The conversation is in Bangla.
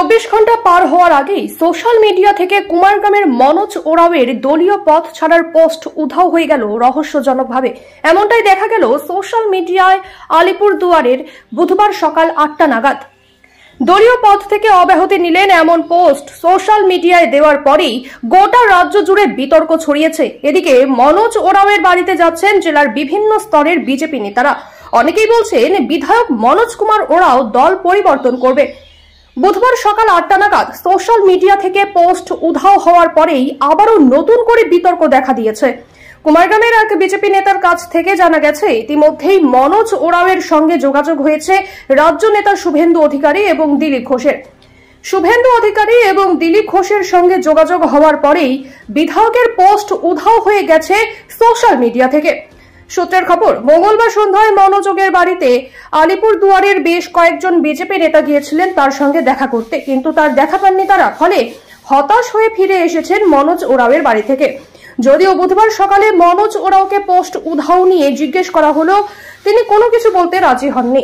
24 ঘন্টা পার হওয়ার আগেই সোশ্যাল মিডিয়া থেকে কুমারগ্রামের মনোজ ওরাওয়ের দলীয় পথ ছাড়ার পোস্ট উধাও হয়ে গেল রহস্যজনকভাবে। এমনটাই দেখা গেল সোশ্যাল মিডিয়ায় আলিপুরদুয়ারের বুধবার সকাল 8টা নাগাদ। দলীয় পথ থেকে অব্যাহতি নিলেন এমন পোস্ট সোশ্যাল মিডিয়ায় দেওয়ার পরেই গোটা রাজ্য জুড়ে বিতর্ক ছড়িয়েছে। এদিকে মনোজ ওরাওয়ের বাড়িতে যাচ্ছেন জেলার বিভিন্ন স্তরের বিজেপি নেতারা। অনেকেই বলছেন বিধায়ক মনোজ কুমার ওরাও দল পরিবর্তন করবে। বুধবার সকাল 8টা নাগাদ সোশ্যাল মিডিয়া থেকে পোস্ট উধাও হওয়ার পরেই আবারও নতুন করে বিতর্ক দেখা দিয়েছে। কুমারগ্রামের এক বিজেপি নেতার কাছ থেকে জানা গেছে, ইতিমধ্যেই মনোজ ওরাওয়ের সঙ্গে যোগাযোগ হয়েছে রাজ্য নেতা শুভেন্দু অধিকারী এবং দিলীপ ঘোষের। শুভেন্দু অধিকারী এবং দিলীপ ঘোষের সঙ্গে যোগাযোগ হওয়ার পরেই বিধায়কের পোস্ট উধাও হয়ে গেছে সোশ্যাল মিডিয়া থেকে। সূত্রের খবর, মঙ্গলবার সন্ধ্যায় মনোযোগের বাড়িতে আলিপুরদুয়ারের বেশ কয়েকজন বিজেপি নেতা গিয়েছিলেন তার সঙ্গে দেখা করতে, কিন্তু তার দেখা পাননি তারা। ফলে হতাশ হয়ে ফিরে এসেছেন মনোজ ওরাওয়ের বাড়ি থেকে। যদিও বুধবার সকালে মনোজ ওরাওকে পোস্ট উধাও নিয়ে জিজ্ঞেস করা হলো, তিনি কোনো কিছু বলতে রাজি হননি।